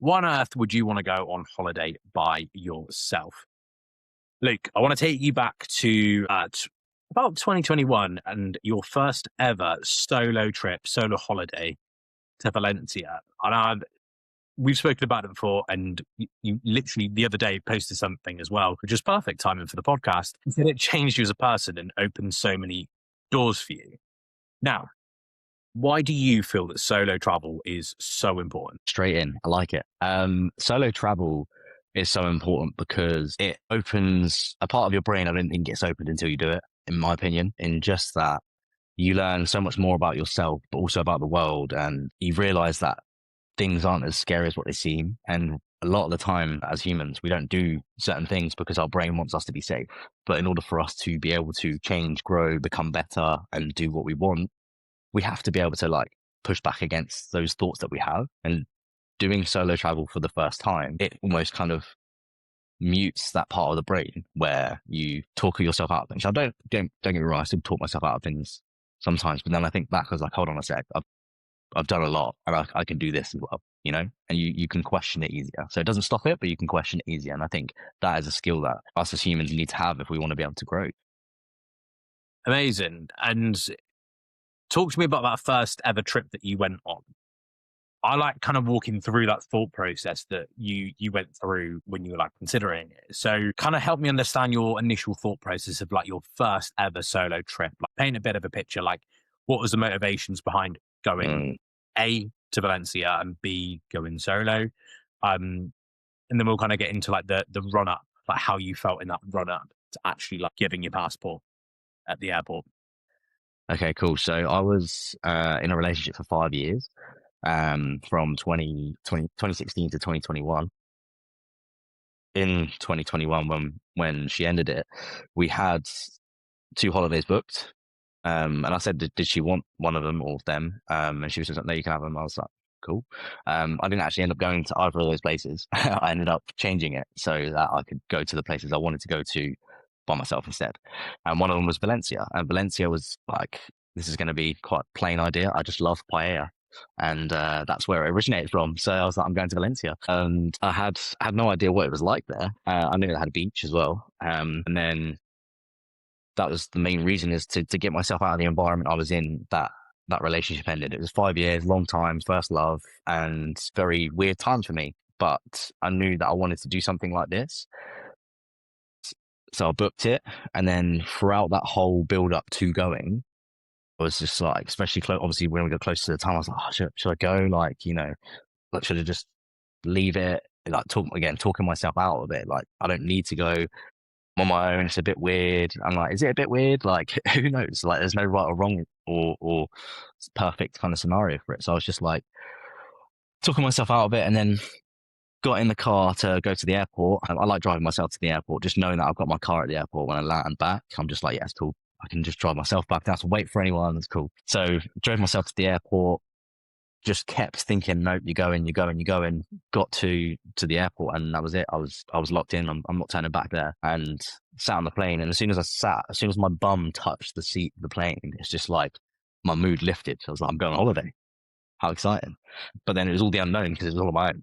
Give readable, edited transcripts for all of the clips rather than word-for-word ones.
Why on earth would you want to go on holiday by yourself? Luke, I want to take you back to about 2021 and your first ever solo trip, solo holiday to Valencia. And we've spoken about it before, and you literally the other day posted something as well, which is perfect timing for the podcast. You said it changed you as a person and opened so many doors for you. Now, why do you feel that solo travel is so important? Straight in. I like it. Solo travel is so important because it opens a part of your brain I don't think gets opened until you do it, in my opinion, in just that you learn so much more about yourself, but also about the world. And you realize that things aren't as scary as what they seem. And a lot of the time as humans, we don't do certain things because our brain wants us to be safe. But in order for us to be able to change, grow, become better and do what we want, we have to be able to like push back against those thoughts that we have. And doing solo travel for the first time, it almost kind of mutes that part of the brain where you talk yourself out of things. I don't get me wrong, I still talk myself out of things sometimes, but then I think back, I was like, hold on a sec, I've done a lot and I can do this as well, you know, and you can question it easier. So it doesn't stop it, but you can question it easier. And I think that is a skill that us as humans need to have if we want to be able to grow. Amazing. And talk to me about that first ever trip that you went on. I like kind of walking through that thought process that you went through when you were like considering it. So kind of help me understand your initial thought process of like your first ever solo trip. Like paint a bit of a picture, like what was the motivations behind going A to Valencia and B going solo. And then we'll kind of get into like the run up, like how you felt in that run up to actually like giving your passport at the airport. Okay, cool. So I was in a relationship for 5 years, from 2016 to 2021. In 2021, when she ended it, we had 2 holidays booked. And I said, did she want one of them or them? And she was just like, no, you can have them. I was like, cool. I didn't actually end up going to either of those places. I ended up changing it so that I could go to the places I wanted to go to by myself instead. And one of them was Valencia. And Valencia was like, this is going to be quite a plain idea. I just love paella. And that's where it originated from. So I was like, I'm going to Valencia. And I had no idea what it was like there. I knew it had a beach as well. And then that was the main reason, is to get myself out of the environment I was in. That relationship ended. It was 5 years, long time, first love, and very weird time for me. But I knew that I wanted to do something like this. So I booked it. And then throughout that whole build up to going, I was just like, especially obviously when we got close to the time, I was like, oh, should I go? Like, you know, like, should I just leave it? Like talking myself out of it. Like, I don't need to go on my own. It's a bit weird. I'm like, is it a bit weird? Like, who knows? Like, there's no right or wrong or perfect kind of scenario for it. So I was just like talking myself out of it, and then got in the car to go to the airport. I like driving myself to the airport, just knowing that I've got my car at the airport. When I land back, I'm just like, yeah, it's cool. I can just drive myself back. I don't have to wait for anyone. It's cool. So drove myself to the airport, just kept thinking, nope, you're going. Got to the airport, and that was it. I was locked in. I'm not turning back there. And sat on the plane. And as soon as my bum touched the seat of the plane, it's just like my mood lifted. I was like, I'm going on holiday. How exciting. But then it was all the unknown because it was all on my own.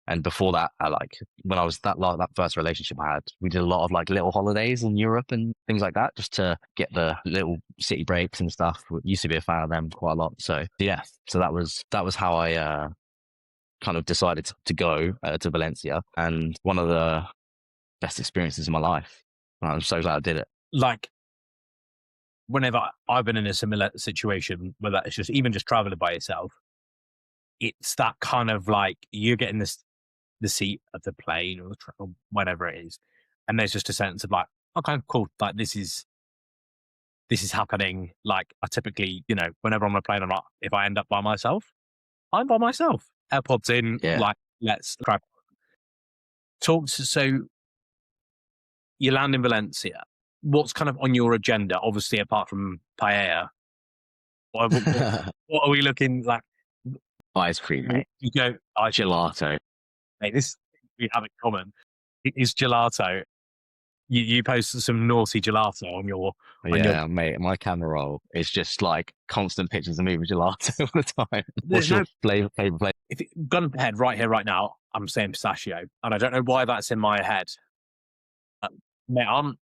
And before that, when I was that first relationship I had, we did a lot of like little holidays in Europe and things like that, just to get the little city breaks and stuff. We used to be a fan of them quite a lot. So yeah, so that was how I kind of decided to go to Valencia, and one of the best experiences in my life. And I'm so glad I did it. Like, whenever I've been in a similar situation, whether it's just even just traveling by yourself, it's that kind of like you're getting the seat of the plane or or whatever it is, and there's just a sense of like, okay, cool, like this is happening. Like, I typically, you know, whenever I'm on a plane, I'm like, if I end up by myself, I'm by myself. AirPods in, like, let's crack. So you land in Valencia. What's kind of on your agenda? Obviously, apart from paella, what are we looking like? Ice cream, mate. You go Gelato. Mate, this we have in common. It is gelato. You post some naughty gelato on your mate. My camera roll is just like constant pictures of me with gelato all the time. What's There's your favorite flavor? if it, gun to head right here, right now, I'm saying pistachio, and I don't know why that's in my head. Uh, Mate, I'm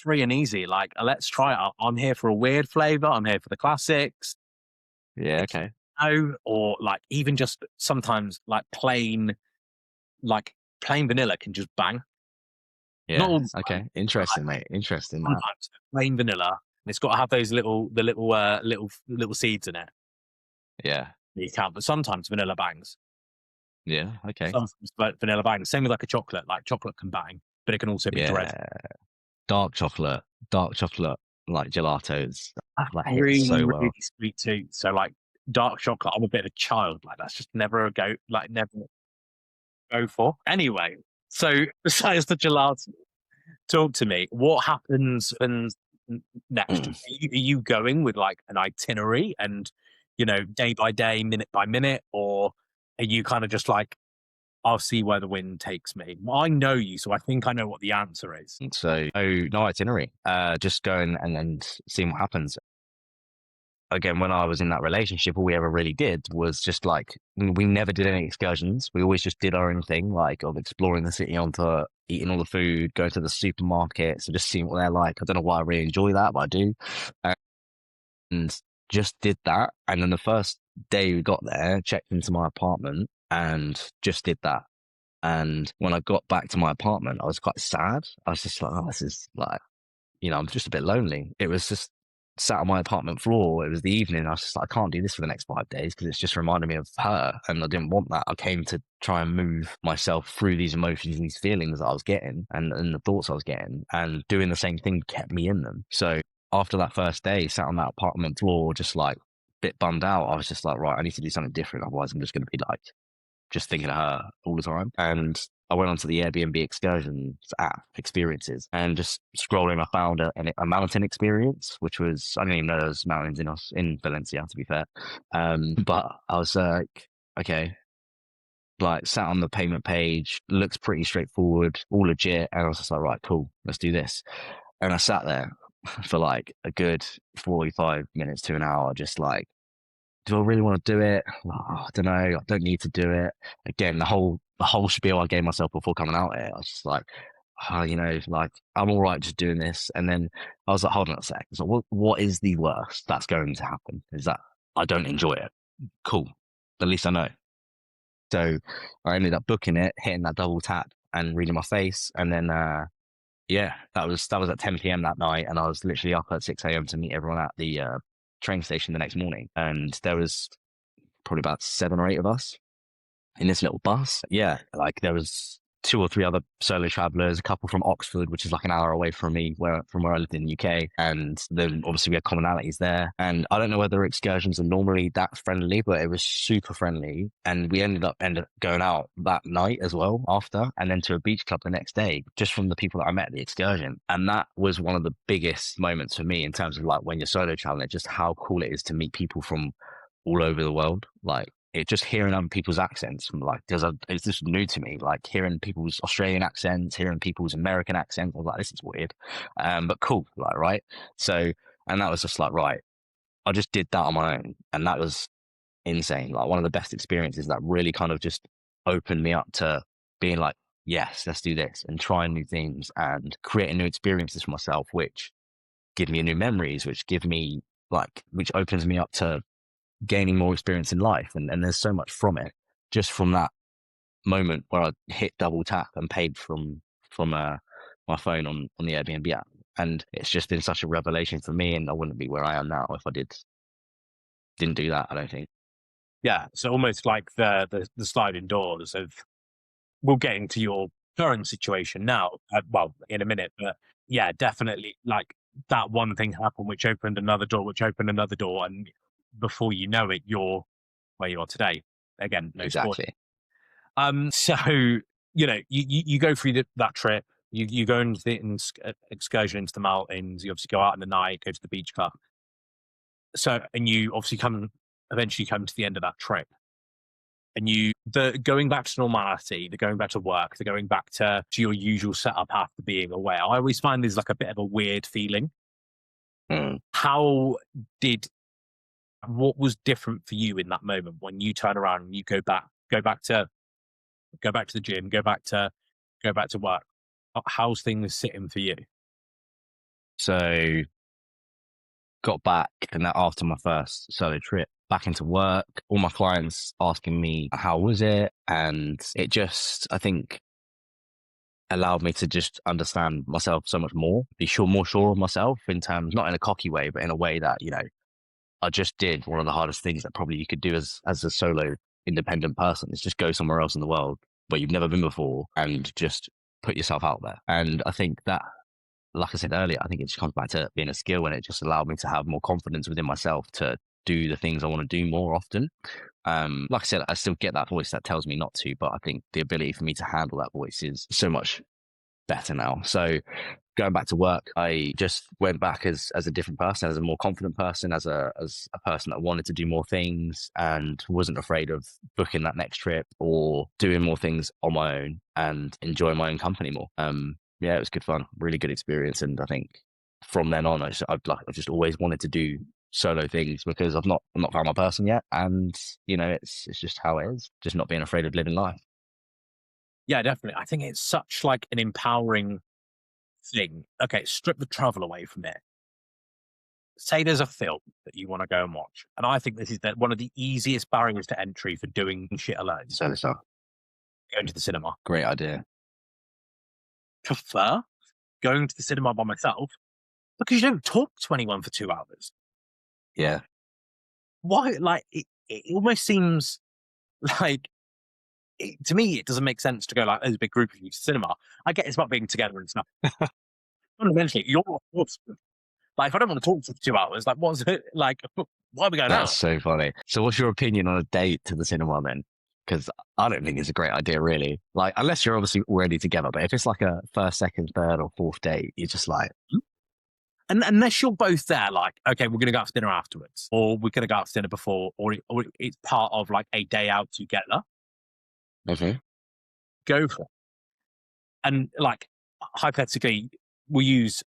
free and easy. Like, let's try it. I'm here for a weird flavor. I'm here for the classics. Yeah, okay. No, or like even just sometimes like plain vanilla can just bang. Not Yeah, all the time. okay. Interesting, mate. Interesting that. Sometimes plain vanilla, and it's got to have those little seeds in it. Yeah. You can, but sometimes vanilla bangs. Yeah, okay. Sometimes vanilla bangs. Same with like a chocolate. Like chocolate can bang, but it can also be dread. Yeah. Dark chocolate. Dark chocolate like gelatos. That hits Really, so really well. sweet too. So like dark chocolate, I'm a bit of a child. Like that's just never a go. Like never go for. Anyway, so besides the gelato, talk to me. What happens and next? Are you going with like an itinerary and day by day, minute by minute, or are you kind of just like, I'll see where the wind takes me? Well, I know you, so I think I know what the answer is. So, no itinerary. Just going and seeing what happens. Again, when I was in that relationship, all we ever really did was just like we never did any excursions. We always just did our own thing, like of exploring the city, onto eating all the food, going to the supermarkets, and just seeing what they're like. I don't know why I really enjoy that, but I do. And just did that. And then the first day we got there, checked into my apartment and just did that. And when I got back to my apartment, I was quite sad. I was just like, oh, this is like, I'm just a bit lonely. It was just sat on my apartment floor. It was the evening. I was just like, I can't do this for the next 5 days because it's just reminded me of her. And I didn't want that. I came to try and move myself through these emotions and these feelings that I was getting and the thoughts I was getting. And doing the same thing kept me in them. So after that first day, sat on that apartment floor, just like a bit bummed out. I was just like, right, I need to do something different. Otherwise, I'm just going to be like, just thinking of her all the time. And I went onto the Airbnb excursions app experiences and just scrolling, I found a mountain experience, which was, I didn't even know there was mountains in Valencia, to be fair. But I was like, okay, like sat on the payment page, looks pretty straightforward, all legit. And I was just like, right, cool, let's do this. And I sat there for like a good 45 minutes to an hour, just like, do I really want to do it? Oh, I don't know. I don't need to do it. Again, the whole spiel I gave myself before coming out here, I was just like, oh, like I'm all right just doing this. And then I was like, hold on a sec. So what is the worst that's going to happen? Is that I don't enjoy it? Cool. At least I know. So I ended up booking it, hitting that double tap and reading my face. And then yeah, that was at 10 p.m. that night, and I was literally up at 6 a.m. to meet everyone at the train station the next morning. And there was probably about 7 or 8 of us in this little bus. Yeah, like there was 2 or 3 other solo travelers, a couple from Oxford, which is like an hour away from me, from where I lived in the UK. And then obviously we had commonalities there. And I don't know whether excursions are normally that friendly, but it was super friendly. And we ended up going out that night as well after, and then to a beach club the next day, just from the people that I met at the excursion. And that was one of the biggest moments for me in terms of like when you're solo traveling, just how cool it is to meet people from all over the world. Like it just hearing other people's accents from like it's just new to me, like hearing people's Australian accents, hearing people's American accents. I was like, this is weird, but cool, like, right? So, and that was just like, right, I just did that on my own, and that was insane. Like one of the best experiences that really kind of just opened me up to being like, yes, let's do this and trying new things and creating new experiences for myself, which give me new memories, which opens me up to gaining more experience in life. And there's so much from it, just from that moment where I hit double tap and paid from my phone on the Airbnb app. And it's just been such a revelation for me, and I wouldn't be where I am now if I didn't do that, I don't think. Yeah, so almost like the sliding doors of, we'll get into your current situation now, well, in a minute, but yeah, definitely like that one thing happened which opened another door, and before you know it, you're where you are today. Again, no spoil. Exactly. So you go through that trip, you go into the excursion into the mountains, you obviously go out in the night, go to the beach club. So, and you obviously eventually come to the end of that trip. And the going back to normality, the going back to work, the going back to your usual setup after being away. I always find there's like a bit of a weird feeling. Mm. How did What was different for you in that moment when you turn around and you go back to the gym, go back to work? How's things sitting for you? So got back, and that after my first solo trip back into work, all my clients asking me how was it, and it just, I think, allowed me to just understand myself so much more, be more sure of myself in terms, not in a cocky way, but in a way that, I just did one of the hardest things that probably you could do as a solo independent person, is just go somewhere else in the world where you've never been before and just put yourself out there. And I think that, like I said earlier, I think it just comes back to being a skill, and it just allowed me to have more confidence within myself to do the things I want to do more often. Like I said, I still get that voice that tells me not to, but I think the ability for me to handle that voice is so much better now. So going back to work, I just went back as a different person, as a more confident person, as a person that wanted to do more things and wasn't afraid of booking that next trip or doing more things on my own and enjoying my own company more. Yeah, it was good fun, really good experience, and I think from then on, I've just always wanted to do solo things because I'm not found my person yet, and it's just how it is, just not being afraid of living life. Yeah, definitely. I think it's such like an empowering thing. Okay, strip the travel away from it. Say there's a film that you want to go and watch, and I think this is one of the easiest barriers to entry for doing shit alone. Solo stuff, Going to the cinema. great idea. Prefer going to the cinema by myself because you don't talk to anyone for 2 hours. Yeah, Why? Like it almost seems like to me it doesn't make sense to go like there's a big group of you to cinema. I get it's about being together and stuff. Fundamentally, you're like if I don't want to talk to you for 2 hours, like what's it like? Why are we going that's out? so funny. So what's your opinion on a date to the cinema then? Because I don't think it's a great idea, really. Like, unless you're obviously already together, but if it's like a first, second, third, or fourth date, you're just like, And unless you're both there, like, okay, we're going to go out for dinner afterwards, or we're going to go out for dinner before, or it's part of like a day out together, okay, go for it. And like, hypothetically, we use,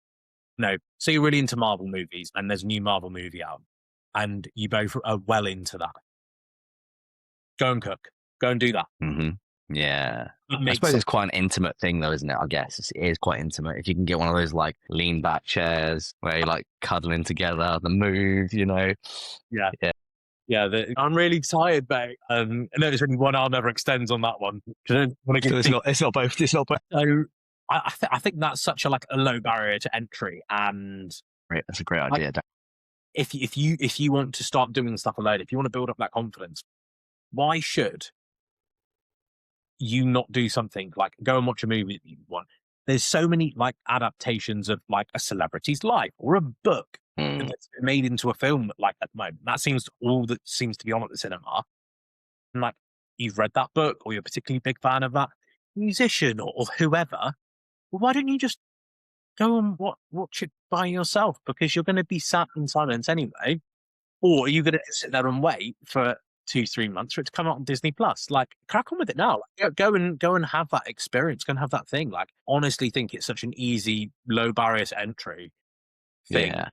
so you're really into Marvel movies and there's a new Marvel movie out and you both are well into that. Go and cook, go and do that. hmm yeah. It I makes suppose some, it's quite an intimate thing, though, isn't it? I guess it is quite intimate. If you can get one of those like lean back chairs where you're like cuddling together, the move, yeah. Yeah. Yeah, I'm really tired, mate. And there's only one arm never extends on that one. 'Cause I don't want to So get it's not both. It's not both. so. I think that's such a low barrier to entry, and Great, that's a great like idea. if you want to start doing stuff alone, if you want to build up that confidence, why should you not do something like go and watch a movie that you want? There's so many like adaptations of like a celebrity's life or a book Mm, that's been made into a film like at the moment. That seems all that seems to be on at the cinema. And like you've read that book or you're a particularly big fan of that musician or whoever, well, why don't you just go and watch it by yourself? Because you're going to be sat in silence anyway. Or are you going to sit there and wait for 2, 3 months for it to come out on Disney Plus? Like, crack on with it now. Like, go and have that experience. Go and have that thing. Like, honestly, think it's such an easy, low barrier to entry thing. yeah,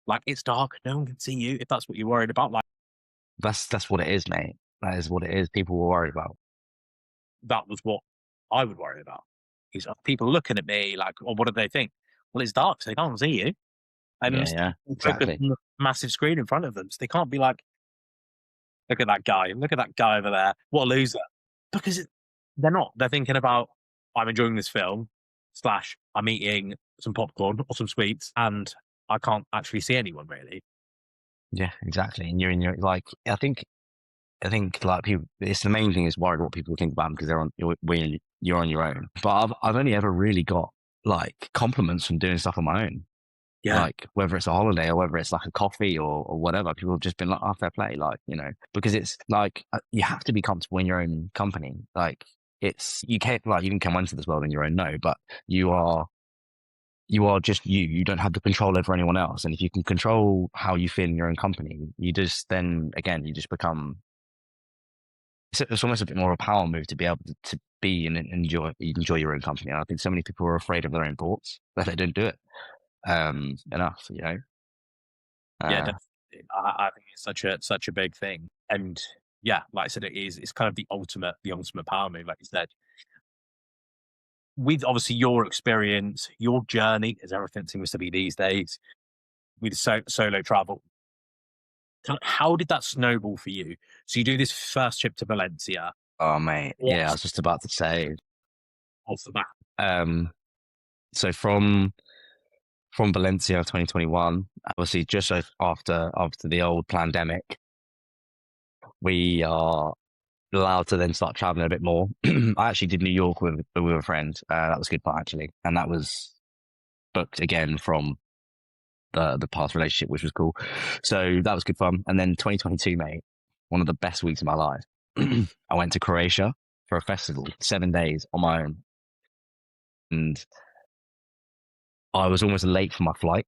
Like, it's dark. No one can see you if that's what you're worried about. Like, that's what it is, mate. That is what it is. People were worried about. that was what I would worry about. Is people looking at me like, well, what do they think? Well, it's dark, so they can't see you. Yeah, And yeah, focus exactly. on the massive screen in front of them. So they can't be like, look at that guy. Look at that guy over there. What a loser. Because they're not. They're thinking about, I'm enjoying this film, slash, I'm eating some popcorn or some sweets, and I can't actually see anyone really. Yeah, exactly. And you're in your like. I think like people. It's the main thing is worried what people think about them because when you're on your own. But I've only ever really got like compliments from doing stuff on my own. Yeah. Like whether it's a holiday or whether it's like a coffee or whatever, people have just been like, "Oh, fair play," like because it's like you have to be comfortable in your own company. Like it's you can't like you didn't come into this world in your own, no, but you are just you. You don't have the control over anyone else, and if you can control how you feel in your own company, you just then again you just become. It's almost a bit more of a power move to be able to be and enjoy your own company. And I think so many people are afraid of their own thoughts that they don't do it enough. Yeah, Uh, I think it's such a big thing. And yeah, like I said, it's kind of the ultimate power move, like you said. With obviously your experience, your journey, as everything seems to be these days, with solo travel, how did that snowball for you? So you do this first trip to Valencia. Oh, mate. Yeah, I What's was just about to say. off the bat? Um, so from Valencia 2021, obviously just after the old pandemic, we are allowed to then start traveling a bit more. I actually did New York with a friend. That was good fun actually, and that was booked again from the past relationship, which was cool. So that was good fun. And then 2022, mate, one of the best weeks of my life. I went to Croatia for a festival, 7 days on my own, and I was almost late for my flight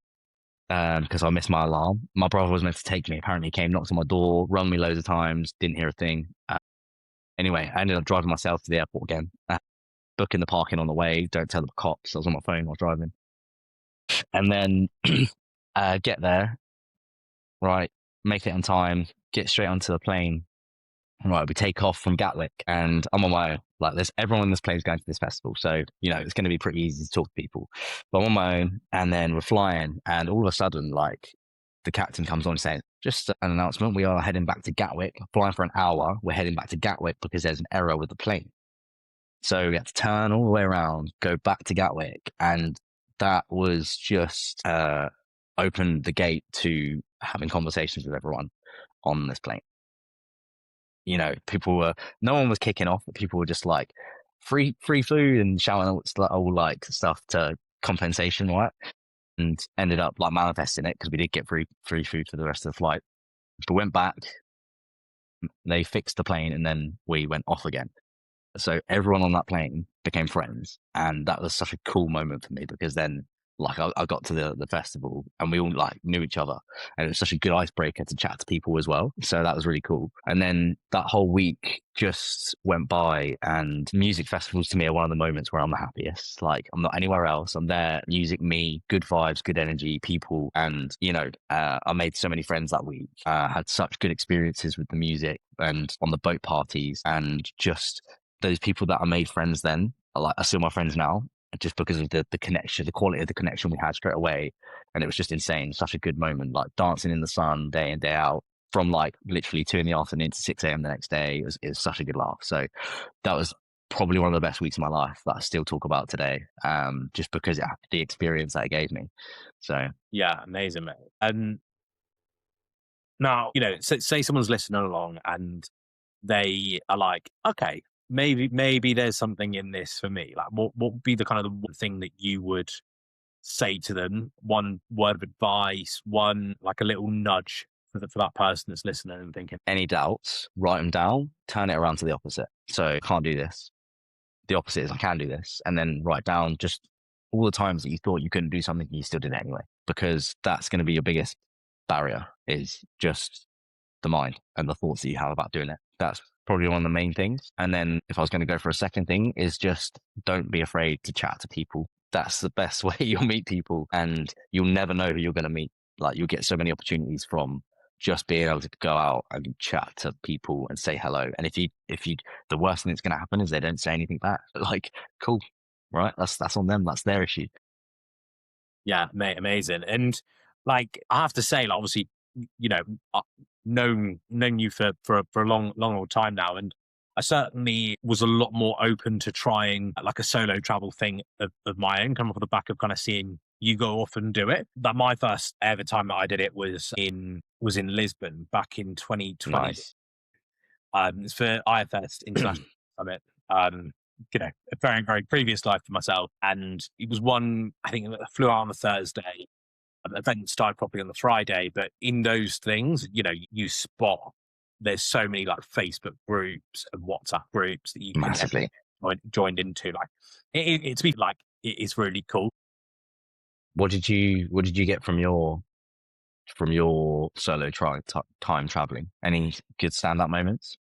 because I missed my alarm. My brother was meant to take me. Apparently, he came, knocked on my door, rung me loads of times, didn't hear a thing. Anyway, I ended up driving myself to the airport again, booking the parking on the way. Don't tell the cops. I was on my phone while driving. And then get there, right, make it on time, get straight onto the plane. Right, we take off from Gatwick, and I'm on my own. Like, there's everyone in this plane is going to this festival, so it's going to be pretty easy to talk to people. But I'm on my own, and then we're flying, and all of a sudden, like, the captain comes on and says, "Just an announcement: we are heading back to Gatwick. Flying for an hour. We're heading back to Gatwick because there's an error with the plane." So we had to turn all the way around, go back to Gatwick, and that was just opened the gate to having conversations with everyone on this plane. No one was kicking off, but people were just like free food and shouting all like stuff to compensation, right? And ended up like manifesting it because we did get free food for the rest of the flight. But went back, they fixed the plane, and then we went off again. So everyone on that plane became friends, and that was such a cool moment for me because then, like, I got to the festival and we all like knew each other, and it was such a good icebreaker to chat to people as well. So that was really cool. And then that whole week just went by, and music festivals to me are one of the moments where I'm the happiest. Like, I'm not anywhere else. I'm there, music, me, good vibes, good energy, people, and I made so many friends that week. Had such good experiences with the music and on the boat parties, and just those people that I made friends then are still my friends now, just because of the connection, the quality of the connection we had straight away. And it was just insane. Such a good moment, like dancing in the sun day in, day out from like literally 2 in the afternoon to 6 a.m. the next day. It was such a good laugh. So that was probably one of the best weeks of my life that I still talk about today, just because the experience that it gave me. So Yeah, amazing, mate. And now, say someone's listening along and they are like, okay, maybe there's something in this for me. Like, what would be the kind of the one thing that you would say to them? One word of advice, one like a little nudge for that person that's listening and thinking, any doubts, write them down, turn it around to the opposite. So I can't do this. The opposite is I can do this, and then write down just all the times that you thought you couldn't do something, you still did it anyway, because that's going to be your biggest barrier, is just the mind and the thoughts that you have about doing it. That's probably one of the main things. And then if I was going to go for a second thing, is just don't be afraid to chat to people. That's the best way you'll meet people, and you'll never know who you're going to meet. Like, you'll get so many opportunities from just being able to go out and chat to people and say hello. And if you, the worst thing that's going to happen is they don't say anything back. Like, cool, right? That's on them. That's their issue. yeah, mate, amazing. And like, I have to say, like, obviously, you know, uh, known you for a long old time now, and I certainly was a lot more open to trying like a solo travel thing of my own, kind of off the back of kind of seeing you go off and do it. That my first ever time that I did it was in Lisbon back in 2020. Nice. It's for IFS International Summit. Um, a very, very previous life for myself. And it was one, I think I flew out on the Thursday. The event started properly on the Friday. But in those things, you spot there's so many like Facebook groups and WhatsApp groups that you can Massively. joined into. Like, it's been like, it is really cool. What did you get from your solo time traveling? Any good standout moments?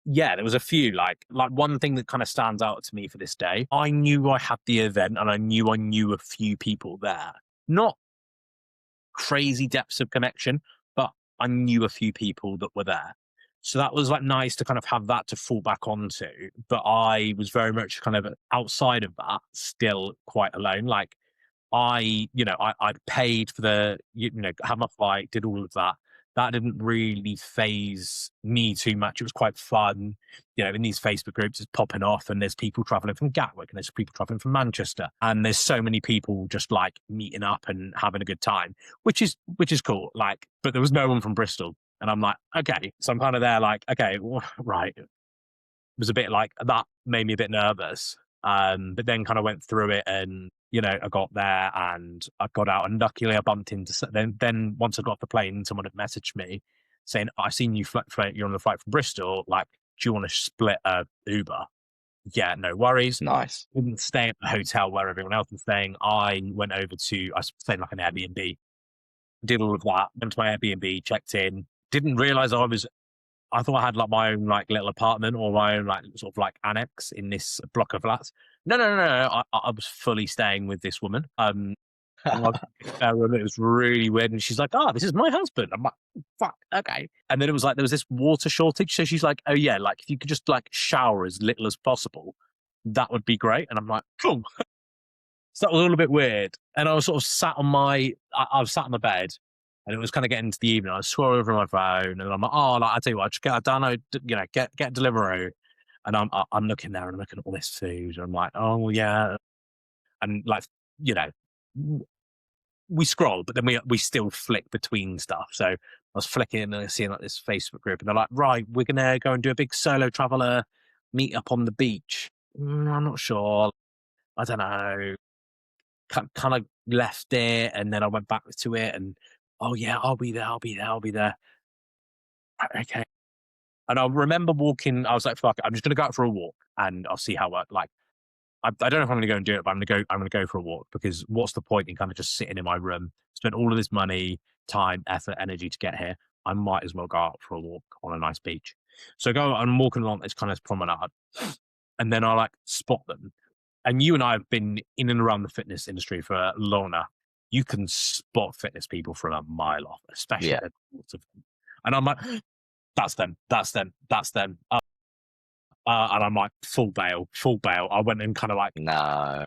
Yeah, there was a few, like one thing that kind of stands out to me for this day. I knew I had the event and I knew a few people there. Not crazy depths of connection, but I knew a few people that were there. So that was like nice to kind of have that to fall back onto. But I was very much kind of outside of that, still quite alone. Like I paid for had my flight, did all of that. That didn't really phase me too much. It was quite fun. In these Facebook groups, it's popping off, and there's people traveling from Gatwick, and there's people traveling from Manchester, and there's so many people just like meeting up and having a good time, which is cool. Like, but there was no one from Bristol, and I'm like, okay, so I'm kind of there, like, okay, right. It was a bit like that, made me a bit nervous. But then kind of went through it, and I got there and I got out, and luckily I bumped into then once I got off the plane, someone had messaged me saying, "I seen you you're on the flight from Bristol. Like, do you want to split a Uber?" Yeah, no worries. Nice. Didn't stay at the hotel where everyone else was staying. I went over to I stayed in like an Airbnb, did all of that, went to my Airbnb, checked in. Didn't realize I thought I had like my own like little apartment or my own like sort of like annex in this block of flats. No, no, no, no. I was fully staying with this woman. And it was really weird. And she's like, "Oh, this is my husband." I'm like, "Fuck, okay." And then it was like there was this water shortage, so she's like, "Oh yeah, like if you could just like shower as little as possible, that would be great." And I'm like, "Cool." So that was all a bit weird. And I was sort of I was sat on the bed, and it was kind of getting to the evening. I was scrolling over my phone, and I'm like, "Oh, like I tell you what, just get a download, get Deliveroo." And I'm looking there, and I'm looking at all this food, and I'm like, "Oh yeah," and like you know, we scroll, but then we still flick between stuff. So I was flicking and I seeing like this Facebook group, and they're like, "Right, we're gonna go and do a big solo traveler meet up on the beach." I'm not sure. I don't know. Kind of left it, and then I went back to it, and oh yeah, I'll be there, I'll be there, I'll be there. Right, okay. And I remember walking. I was like, "Fuck it, I'm just gonna go out for a walk, and I'll see how like." I don't know if I'm going to go and do it, but I'm going to go for a walk, because what's the point in kind of just sitting in my room, spend all of this money, time, effort, energy to get here? I might as well go out for a walk on a nice beach. So I go, I'm walking along this kind of promenade, and then I like spot them. And you and I have been in and around the fitness industry for long enough. You can spot fitness people from a mile off, especially Yeah. at the of them. And I'm like, that's them, that's them, that's them. And I'm like, full bail, full bail. I went and kind of like No.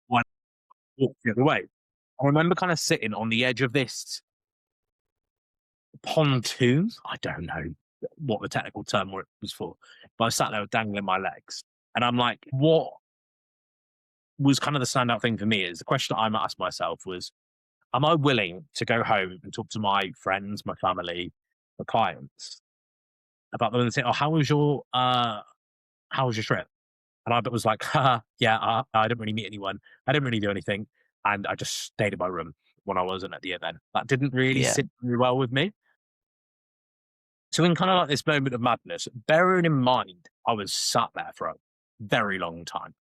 went walked the other way. I remember kind of sitting on the edge of this pontoon. I don't know what the technical term was for, but I sat there dangling my legs. And I'm like, what was kind of the standout thing for me is the question I asked myself was, am I willing to go home and talk to my friends, my family, my clients about them and say, "Oh, how was your trip?" And I was like, "Haha, yeah, I didn't really meet anyone. I didn't really do anything. And I just stayed in my room when I wasn't at the event." That didn't really Yeah. sit very well with me. So in kind of like this moment of madness, bearing in mind, I was sat there for a very long time,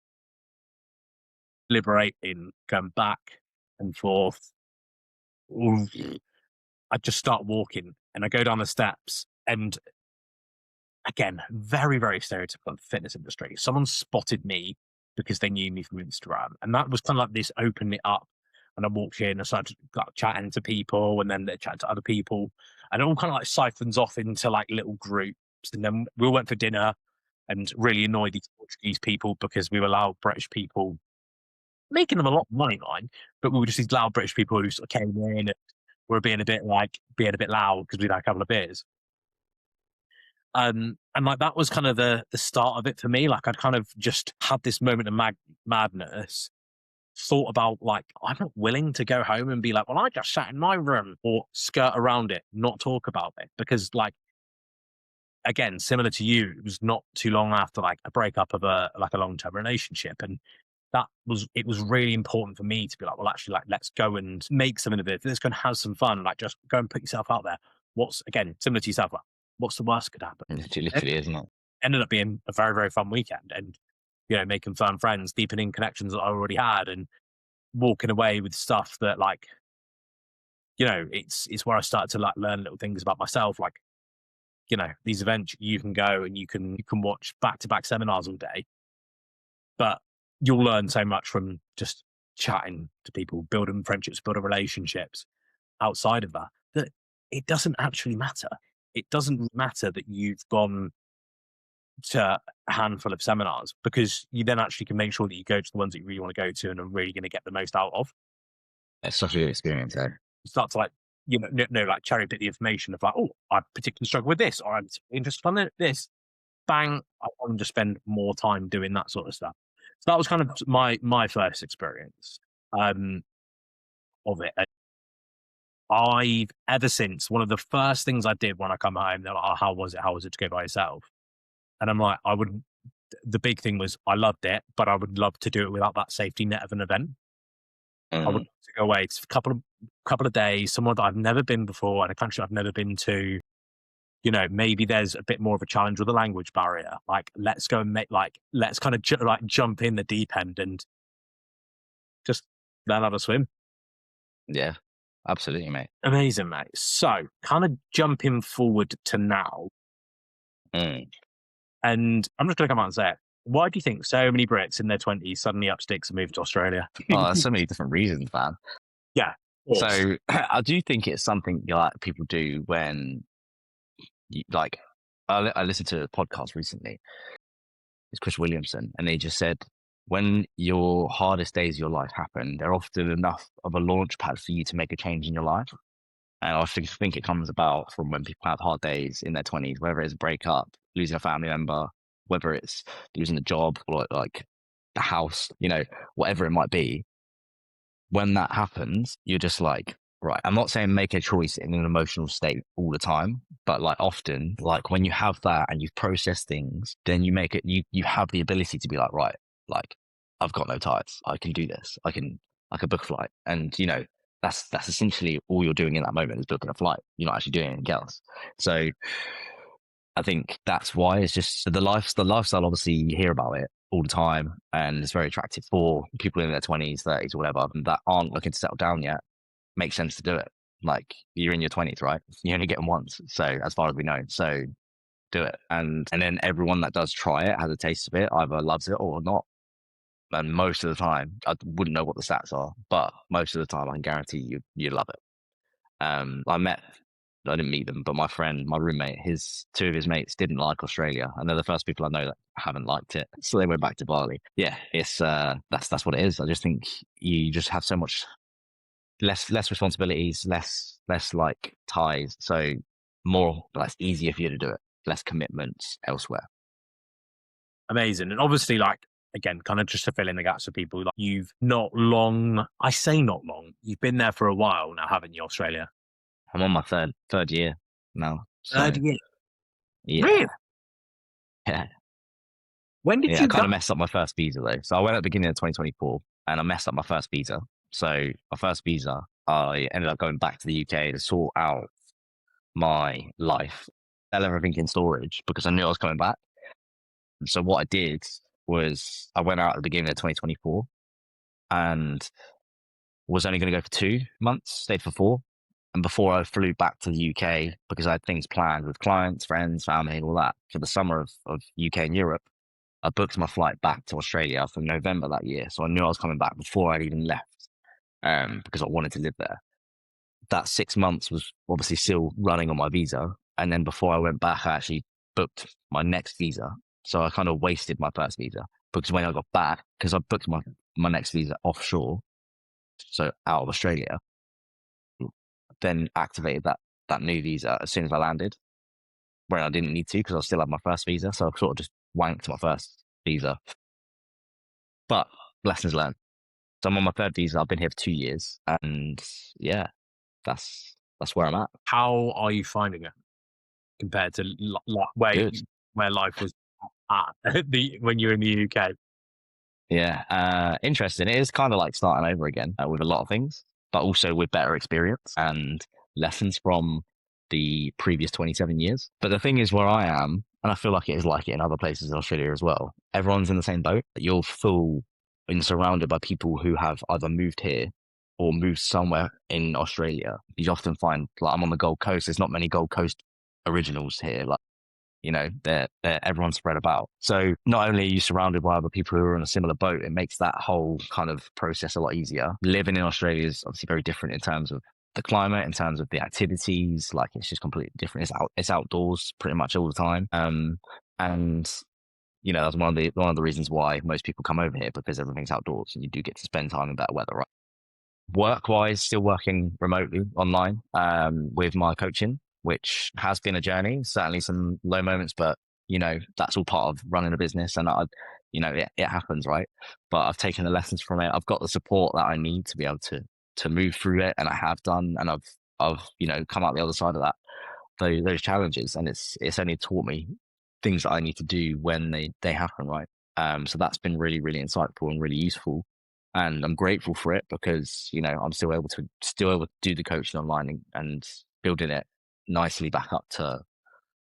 liberating, going back and forth. Oof. I just start walking, and I go down the steps, and again, very, very stereotypical of the fitness industry. Someone spotted me because they knew me from Instagram. And that was kind of like this opened it up. And I walked in, I started like, chatting to people, and then they chatted to other people. And it all kind of like siphons off into like little groups. And then we all went for dinner and really annoyed these Portuguese people because we were loud British people, making them a lot of money, mind, but we were just these loud British people who sort of came in and were being a bit loud because we'd had a couple of beers. And like that was kind of the start of it for me. Like I'd kind of just had this moment of madness, thought about like I'm not willing to go home and be like, well, I just sat in my room, or skirt around it, not talk about it, because like again, similar to you, it was not too long after like a breakup of a long term relationship, and it was really important for me to be like, well, actually, like let's go and make something of it. Let's go and have some fun. Like just go and put yourself out there. What's again similar to yourself? Like, what's the worst could happen? Literally, isn't it? Ended up being a very, very fun weekend, and making fun friends, deepening connections that I already had, and walking away with stuff that like it's where I started to like learn little things about myself. Like these events you can go and you can watch back to back seminars all day, but you'll learn so much from just chatting to people, building friendships, building relationships outside of that it doesn't actually matter. It doesn't matter that you've gone to a handful of seminars, because you then actually can make sure that you go to the ones that you really want to go to and are really going to get the most out of. It's such a good experience, eh? You start to like, like cherry pick the information of like, oh, I particularly struggle with this, or I'm interested in this. Bang, I want to spend more time doing that sort of stuff. So that was kind of my first experience of it. And I've ever since, one of the first things I did when I come home, they're like, oh, how was it? How was it to go by yourself? And I'm like, the big thing was I loved it, but I would love to do it without that safety net of an event. I would love to go away to a couple of days, somewhere that I've never been before, and a country I've never been to. Maybe there's a bit more of a challenge with the language barrier. Like, let's go and let's kind of jump in the deep end and just learn how to swim. Yeah, absolutely, mate. Amazing, mate. So, kind of jumping forward to now, and I'm just going to come out and say it. Why do you think so many Brits in their 20s suddenly up sticks and moved to Australia? Oh, there's so many different reasons, man. Yeah. So I do think it's something like people do when, I listened to a podcast recently. It's Chris Williamson, and they just said when your hardest days of your life happen, they're often enough of a launch pad for you to make a change in your life. And I think it comes about from when people have hard days in their 20s, whether it's a breakup, losing a family member, whether it's losing a job or like the house, whatever it might be. When that happens, you're just like, right, I'm not saying make a choice in an emotional state all the time, but like often, like when you have that and you've processed things, then you make it, you have the ability to be like, right, like I've got no ties. I can do this. I can book a flight. And that's essentially all you're doing in that moment is booking a flight. You're not actually doing anything else. So I think that's why it's just the lifestyle, obviously you hear about it all the time and it's very attractive for people in their 20s, 30s or whatever, and that aren't looking to settle down yet. Makes sense to do it. Like, you're in your 20s, right? You only get them once. So as far as we know, so do it. And then everyone that does try it has a taste of it, either loves it or not. And most of the time, I wouldn't know what the stats are, but most of the time I can guarantee you love it. I didn't meet them, but my friend, my roommate, two of his mates didn't like Australia, and they're the first people I know that haven't liked it. So they went back to Bali. Yeah, it's that's what it is. I just think you just have so much less responsibilities, less like ties. So more, but it's easier for you to do it. Less commitments elsewhere. Amazing. And obviously, like, again, kind of just to fill in the gaps for people, like, you've not long, I say not long, you've been there for a while now, haven't you, Australia? I'm on my third year now. So, Third year? Yeah. Really? Yeah. When did you I kind of messed up my first visa though. So I went at the beginning of 2024 and I messed up my first visa. So my first visa, I ended up going back to the UK to sort out my life, sell everything in storage because I knew I was coming back. So what I did was I went out at the beginning of 2024 and was only going to go for 2 months, stayed for 4. And before I flew back to the UK, because I had things planned with clients, friends, family, and all that for the summer of UK and Europe, I booked my flight back to Australia for November that year. So I knew I was coming back before I'd even left because I wanted to live there. That 6 months was obviously still running on my visa. And then before I went back, I actually booked my next visa. So I kind of wasted my first visa because when I got back, because I booked my next visa offshore, so out of Australia, then activated that new visa as soon as I landed, where I didn't need to because I still had my first visa. So I sort of just wanked my first visa. But lessons learned. So I'm on my third visa. I've been here for 2 years, and yeah, that's where I'm at. How are you finding it compared to where life was at when you were in the UK? Yeah, interesting. It is kind of like starting over again with a lot of things, but also with better experience and lessons from the previous 27 years. But the thing is, where I am, and I feel like it is like it in other places in Australia as well, everyone's in the same boat. You're full and surrounded by people who have either moved here or moved somewhere in Australia. You often find, like, I'm on the Gold Coast, there's not many Gold Coast originals here. Like, they're everyone's spread about. So not only are you surrounded by other people who are in a similar boat, it makes that whole kind of process a lot easier. Living in Australia is obviously very different in terms of the climate, in terms of the activities. Like, it's just completely different. It's outdoors pretty much all the time. And that's one of the reasons why most people come over here, because everything's outdoors and you do get to spend time in better weather, right? Work wise, still working remotely online with my coaching, which has been a journey, certainly some low moments, but that's all part of running a business, and it happens, right? But I've taken the lessons from it. I've got the support that I need to be able to move through it, and I have done, and I've come out the other side of that, those challenges, and it's only taught me things that I need to do when they happen, right? So that's been really, really insightful and really useful. And I'm grateful for it, because I'm still able to do the coaching online, and building it nicely back up to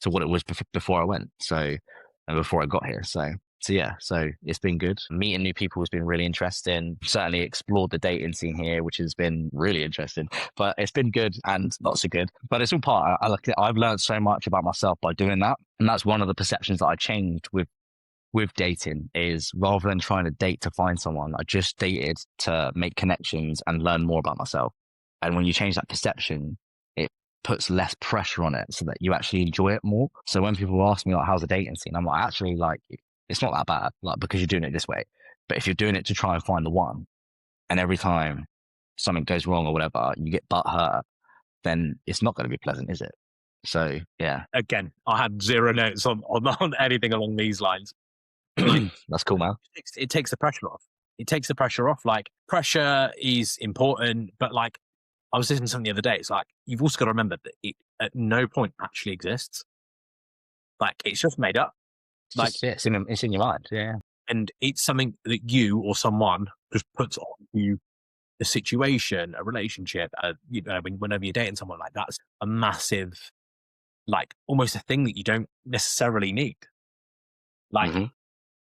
what it was before I went. And before I got here. So yeah, so it's been good. Meeting new people has been really interesting. Certainly explored the dating scene here, which has been really interesting. But it's been good and not so good. But it's all part. I've learned so much about myself by doing that, and that's one of the perceptions that I changed with dating, is rather than trying to date to find someone, I just dated to make connections and learn more about myself. And when you change that perception, it puts less pressure on it, so that you actually enjoy it more. So when people ask me, like, how's the dating scene, I'm like, actually, like, it's not that bad, like, because you're doing it this way. But if you're doing it to try and find the one, and every time something goes wrong or whatever, you get butthurt, then it's not going to be pleasant, is it? So yeah. Again, I had zero notes on anything along these lines. That's cool, man. It takes the pressure off. It takes the pressure off. Like, pressure is important, but like, I was listening to something the other day. It's like, you've also got to remember that it at no point actually exists. Like, it's just made up. Like, it's in your mind. Yeah. And it's something that you or someone just puts on you, a situation, a relationship, whenever you're dating someone, like, that's a massive, like, almost a thing that you don't necessarily need. Like,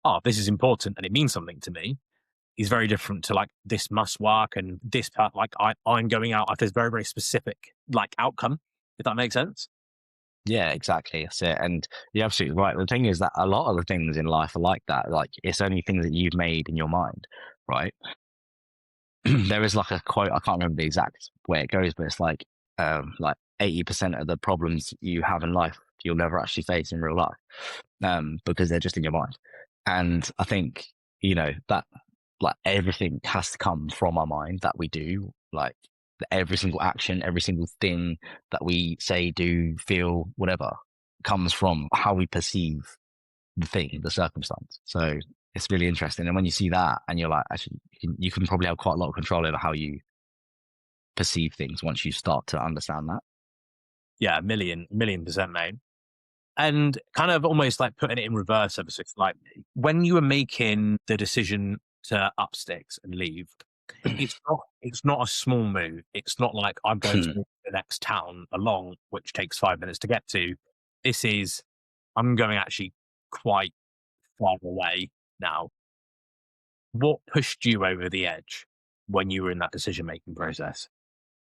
oh, this is important and it means something to me, is very different to, like, this must work and this part, like, I'm going out. There's very, very specific, like, outcome, if that makes sense. Yeah, exactly. That's it. And you're absolutely right. The thing is that a lot of the things in life are like that. Like, it's only things that you've made in your mind, right? There is like a quote, I can't remember the exact way it goes, but it's like 80% of the problems you have in life, you'll never actually face in real life, because they're just in your mind. And I think, that, like, everything has to come from our mind that we do. Like, every single action, every single thing that we say, do, feel, whatever, comes from how we perceive the thing, the circumstance. So it's really interesting. And when you see that, and you're like, actually, you can probably have quite a lot of control over how you perceive things once you start to understand that. Yeah, million percent, mate. And kind of almost like putting it in reverse ever so slightly. When you were making the decision to up sticks and leave, it's not a small move. It's not like, I'm going to the next town along, which takes 5 minutes to get to. This is, I'm going actually quite far away now. What pushed you over the edge when you were in that decision-making process?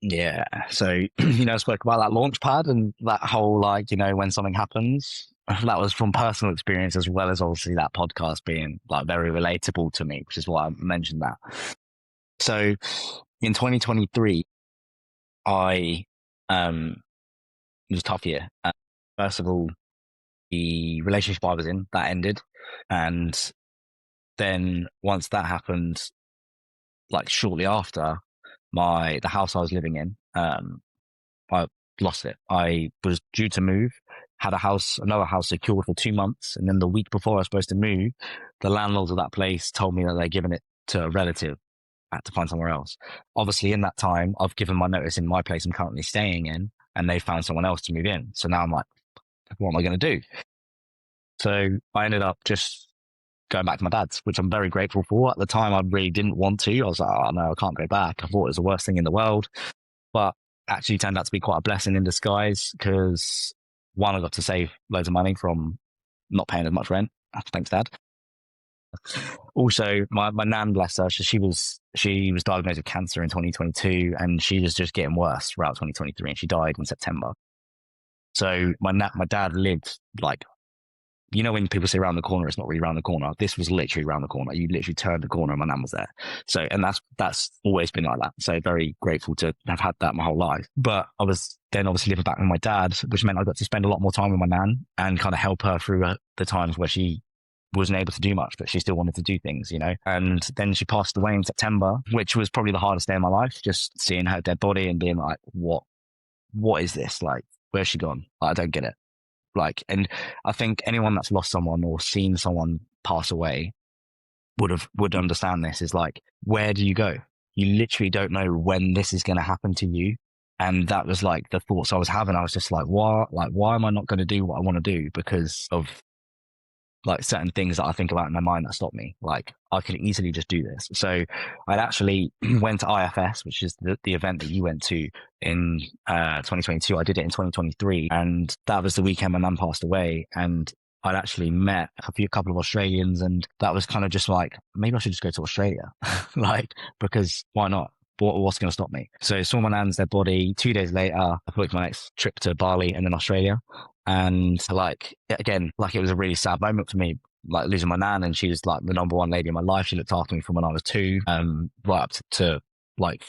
Yeah. So, I spoke about that launch pad and that whole, like, when something happens, that was from personal experience, as well as obviously that podcast being, like, very relatable to me, which is why I mentioned that. So in 2023, it was a tough year. First of all, the relationship I was in, that ended. And then once that happened, like, shortly after, the house I was living in, I lost it. I was due to move, had another house secured for 2 months. And then the week before I was supposed to move, the landlords of that place told me that they'd given it to a relative. I had to find somewhere else. Obviously, in that time, I've given my notice in my place I'm currently staying in, and they found someone else to move in. So now I'm like, what am I going to do? So I ended up just going back to my dad's, which I'm very grateful for. At the time, I really didn't want to. I was like, oh no, I can't go back. I thought it was the worst thing in the world. But actually turned out to be quite a blessing in disguise, because one, I got to save loads of money from not paying as much rent. Thanks, Dad. Also, my nan, bless her, she was diagnosed with cancer in 2022, and she was just getting worse throughout 2023, and she died in September. So my dad lived like you know, when people say around the corner, it's not really around the corner. This was literally around the corner. You literally turned the corner and my nan was there. So, and that's always been like that. So very grateful to have had that my whole life. But I was then obviously living back with my dad, which meant I got to spend a lot more time with my nan and kind of help her through the times where she wasn't able to do much, but she still wanted to do things, you know. And then she passed away in September, which was probably the hardest day of my life, just seeing her dead body and being like, what is this? Like, where's she gone? I don't get it. Like, and I think anyone that's lost someone or seen someone pass away would understand this, is like, where do you go? You literally don't know when this is going to happen to you. And that was like the thoughts I was having. I was just like, why am I not going to do what I want to do because of like certain things that I think about in my mind that stop me? Like, I could easily just do this. So I'd actually went to IFS, which is the event that you went to in 2022. I did it in 2023, and that was the weekend my mum passed away. And I'd actually met a couple of Australians, and that was kind of just like, maybe I should just go to Australia, like, because why not? What's going to stop me? So saw my nan's dead body. 2 days later, I booked my next trip to Bali and then Australia. And like, again, like, it was a really sad moment for me, like losing my nan, and she was like the number one lady in my life. She looked after me from when I was 2, right up to like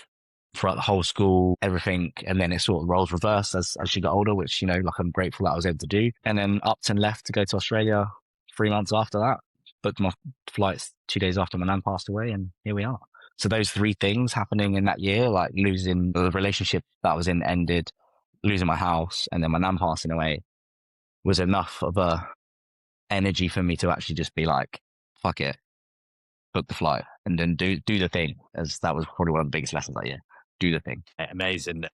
throughout the whole school, everything. And then it sort of roles reversed as she got older, which, you know, like, I'm grateful that I was able to do. And then upped and left to go to Australia 3 months after that. Booked my flights 2 days after my nan passed away, and here we are. So those 3 things happening in that year, like losing the relationship that I was in ended, losing my house, and then my nan passing away, was enough of a energy for me to actually just be like, fuck it, book the flight and then do the thing. As that was probably one of the biggest lessons that year. Do the thing. Amazing.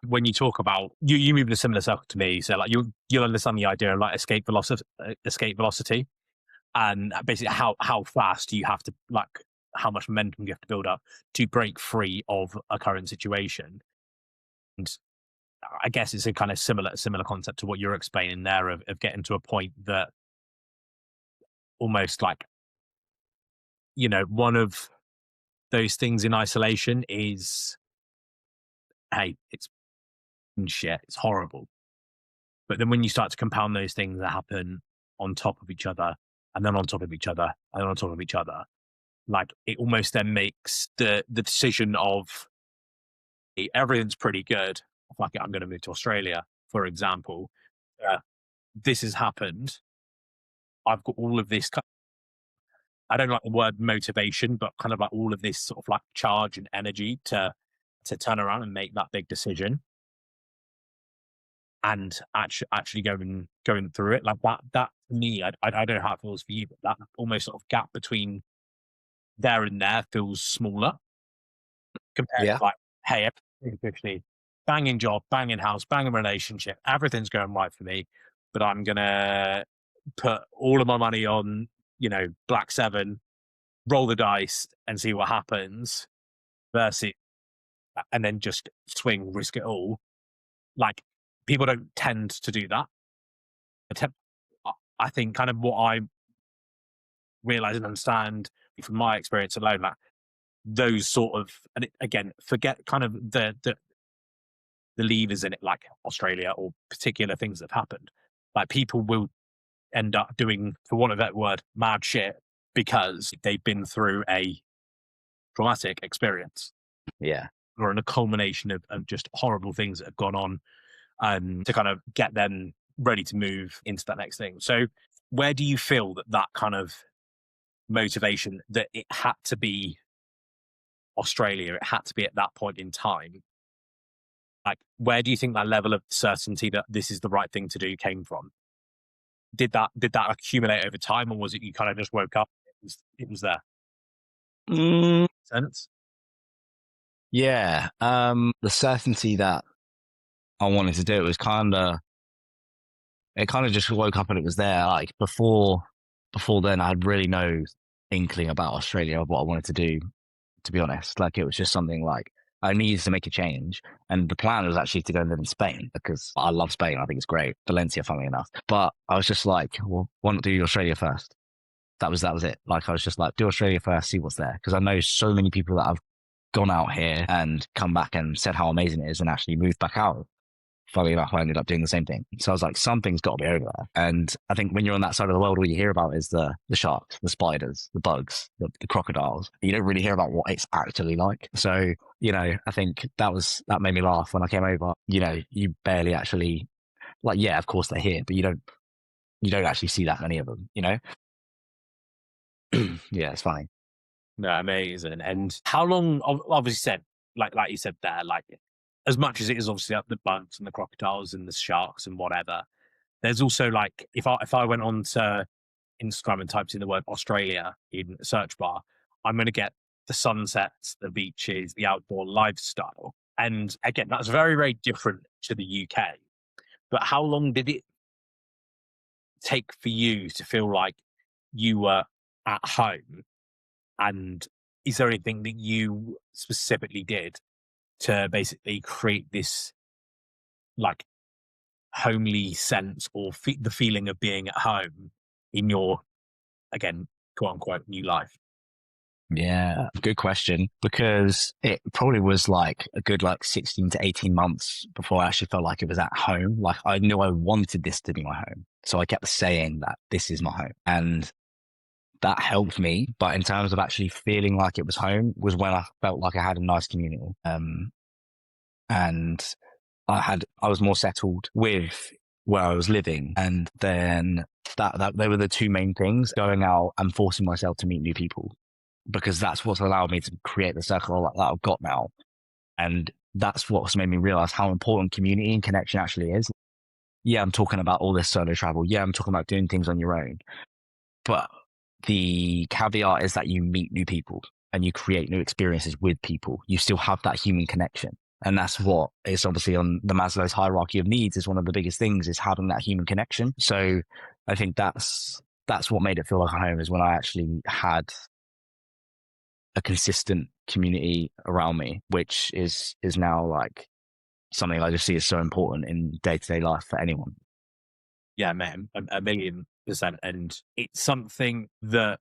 When you talk about you move in a similar circle to me, so like you'll understand the idea of like escape velocity, and basically how fast do you have to, like, how much momentum you have to build up to break free of a current situation. And I guess it's a kind of similar concept to what you're explaining there of getting to a point that almost like, you know, one of those things in isolation is, hey, it's shit, it's horrible. But then when you start to compound those things that happen on top of each other, and then on top of each other, and then on top of each other, like, it almost then makes the decision of, hey, everything's pretty good. Fuck it, I'm going to move to Australia, for example. This has happened. I've got all of this. I don't like the word motivation, but kind of like all of this sort of like charge and energy to turn around and make that big decision, and actually going through it like that for me, I don't know how it feels for you, but that almost sort of gap between there and there feels smaller compared Yeah. to like, hey, everything's officially banging job, banging house, banging relationship, everything's going right for me, but I'm gonna put all of my money on, you know, Black Seven, roll the dice and see what happens, versus, and then just swing, risk it all. Like, people don't tend to do that. I think kind of what I realize and understand from my experience alone, like those sort of, and again, forget kind of the levers in it, like Australia or particular things that have happened. Like, people will end up doing, for want of that word, mad shit because they've been through a traumatic experience Yeah. or in a culmination of just horrible things that have gone on, to kind of get them ready to move into that next thing. So where do you feel that kind of motivation, that it had to be Australia, it had to be at that point in time, like, where do you think that level of certainty that this is the right thing to do came from? Did that accumulate over time, or was it you kind of just woke up, it was there? Mm, Sense? yeah. The certainty that I wanted to do it was it kind of just woke up and it was there. Like, before then, I had really no inkling about Australia of what I wanted to do, to be honest. Like, it was just something like I needed to make a change. And the plan was actually to go and live in Spain because I love Spain. I think it's great. Valencia, funnily enough. But I was just like, well, why not do Australia first? That was it. Like, I was just like, do Australia first, see what's there. Because I know so many people that have gone out here and come back and said how amazing it is and actually moved back out. Funnily enough, I ended up doing the same thing. So I was like, something's got to be over there. And I think when you're on that side of the world, all you hear about is the sharks, the spiders, the bugs, the crocodiles. You don't really hear about what it's actually like. So, you know, I think that made me laugh when I came over. You know, you barely actually, like, yeah, of course they're here, but you don't actually see that many of them, you know? Yeah, it's funny. No, amazing. And how long? Obviously, said like you said there, like as much as it is obviously up the bugs and the crocodiles and the sharks and whatever. There's also like if I went on to Instagram and typed in the word Australia in a search bar, I'm going to get the sunsets, the beaches, the outdoor lifestyle. And again, that's very, very different to the UK. But how long did it take for you to feel like you were at home? And is there anything that you specifically did to basically create this like homely sense or the feeling of being at home in your, again, quote unquote, new life? Yeah, good question. Because it probably was like a good like 16 to 18 months before I actually felt like it was at home. Like I knew I wanted this to be my home. So I kept saying that this is my home. And that helped me. But in terms of actually feeling like it was home was when I felt like I had a nice community. And I was more settled with where I was living. And then that they were the two main things, going out and forcing myself to meet new people, because that's what's allowed me to create the circle that I've got now. And that's what's made me realize how important community and connection actually is. Yeah, I'm talking about all this solo travel. Yeah, I'm talking about doing things on your own. But the caveat is that you meet new people and you create new experiences with people. You still have that human connection. And that's what is obviously on the Maslow's hierarchy of needs is one of the biggest things, is having that human connection. So I think that's what made it feel like a home, is when I actually had a consistent community around me, which is now like something I just see as so important in day-to-day life for anyone. Yeah, man, a million percent. And it's something that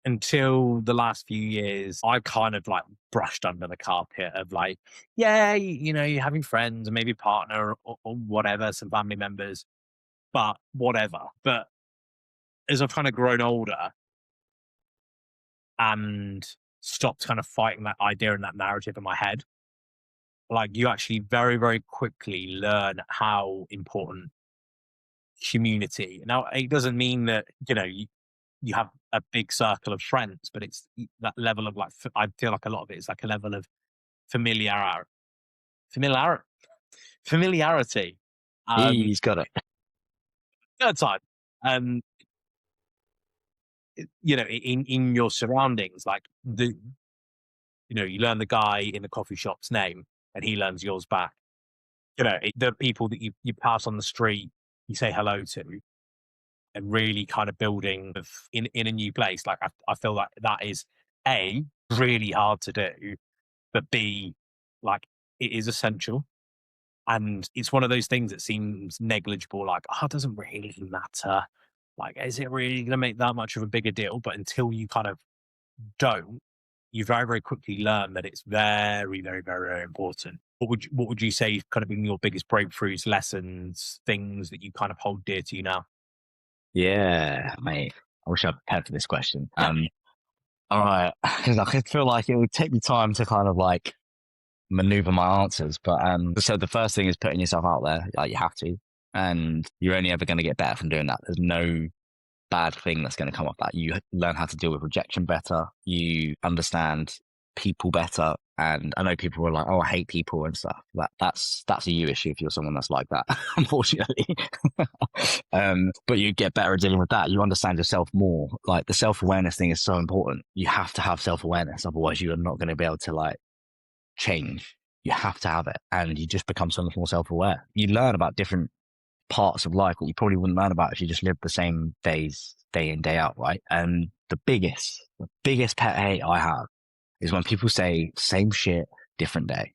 until the last few years, I've kind of like brushed under the carpet of like, yeah, you're having friends and maybe a partner or whatever, some family members, but whatever. But as I've kind of grown older and stopped kind of fighting that idea and that narrative in my head, like you actually very, very quickly learn how important community. Now, it doesn't mean that, you have a big circle of friends, but it's that level of like, I feel like a lot of it is like a level of familiarity, familiar, familiarity. He's got it. Third time. Um, in your surroundings, like you learn the guy in the coffee shop's name and he learns yours back. The people that you pass on the street, you say hello to, and really kind of building in a new place. Like I feel like that is A, really hard to do, but B, like it is essential. And it's one of those things that seems negligible, like, oh, it doesn't really matter. Like, is it really going to make that much of a bigger deal? But until you kind of don't, you very, very quickly learn that it's very, very, very, very important. What would you say kind of been your biggest breakthroughs, lessons, things that you kind of hold dear to you now? Yeah, mate. I wish I'd prepared for this question. Yeah. All right, because I feel like it would take me time to kind of like maneuver my answers. But so the first thing is putting yourself out there. Like you have to, and you're only ever going to get better from doing that. There's no bad thing that's going to come off that. You learn how to deal with rejection better. You understand people better. And I know people were like, "Oh, I hate people" and stuff. That's a you issue if you're someone that's like that, unfortunately. But you get better at dealing with that. You understand yourself more. Like the self-awareness thing is so important. You have to have self-awareness, otherwise you are not going to be able to like change. You have to have it, and you just become so much more self-aware. You learn about different parts of life that you probably wouldn't learn about if you just lived the same days, day in, day out, right? And the biggest pet hate I have is when people say same shit, different day.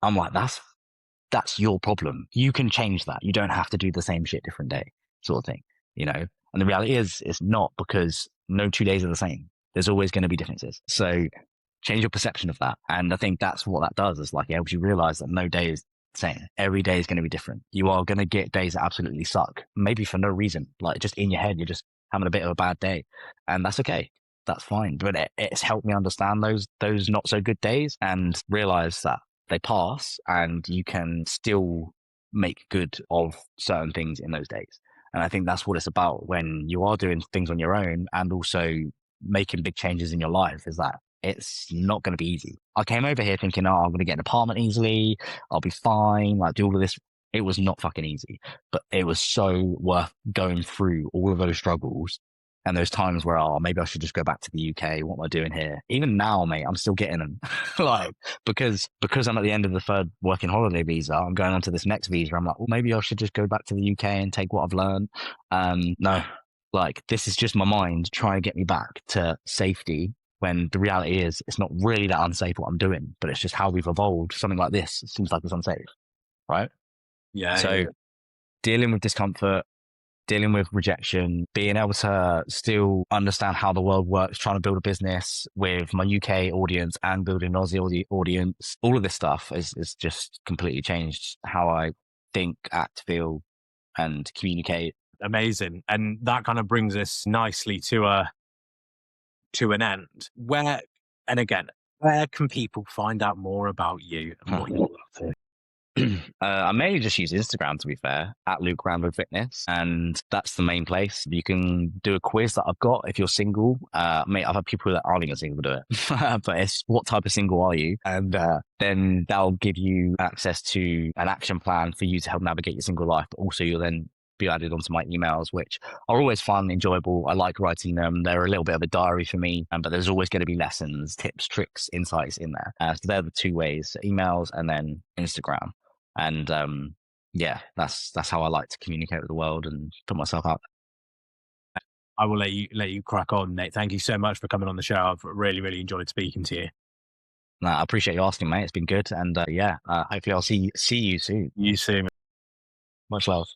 I'm like, that's your problem. You can change that. You don't have to do the same shit, different day sort of thing, you know? And the reality is, it's not, because no 2 days are the same. There's always going to be differences. So change your perception of that. And I think that's what that does, is like it helps you realize that no day is saying every day is going to be different. You are going to get days that absolutely suck, maybe for no reason, like just in your head, you're just having a bit of a bad day, and that's okay. That's fine. But it's helped me understand those not so good days and realize that they pass, and you can still make good of certain things in those days. And I think that's what it's about when you are doing things on your own and also making big changes in your life, is that it's not going to be easy. I came over here thinking, oh, I'm going to get an apartment easily. I'll be fine. Like, do all of this. It was not fucking easy, but it was so worth going through all of those struggles and those times where, oh, maybe I should just go back to the UK. What am I doing here? Even now, mate, I'm still getting them. Like, because I'm at the end of the third working holiday visa, I'm going on to this next visa. I'm like, well, maybe I should just go back to the UK and take what I've learned. No, like, this is just my mind trying to get me back to safety, when the reality is it's not really that unsafe what I'm doing, but it's just how we've evolved. Something like this seems like it's unsafe, right? Yeah. So dealing with discomfort, dealing with rejection, being able to still understand how the world works, trying to build a business with my UK audience and building an Aussie audience, all of this stuff is just completely changed how I think, act, feel, and communicate. Amazing. And that kind of brings us nicely to an end. Where can people find out more about you and what you're up to? I mainly just use Instagram, to be fair, at Luke Randall Fitness, and that's the main place. You can do a quiz that I've got if you're single. Mate, I've had people that aren't even single do it, but it's what type of single are you? And then that'll give you access to an action plan for you to help navigate your single life, but also you'll then be added onto my emails, which are always fun, enjoyable. I like writing them. They're a little bit of a diary for me, but there's always going to be lessons, tips, tricks, insights in there. So they're the two ways: emails and then Instagram. And yeah, that's how I like to communicate with the world and put myself out. I will let you crack on, Nate. Thank you so much for coming on the show. I've really, really enjoyed speaking to you. No, I appreciate you asking, mate. It's been good, and hopefully I'll see you soon. You soon. Much love.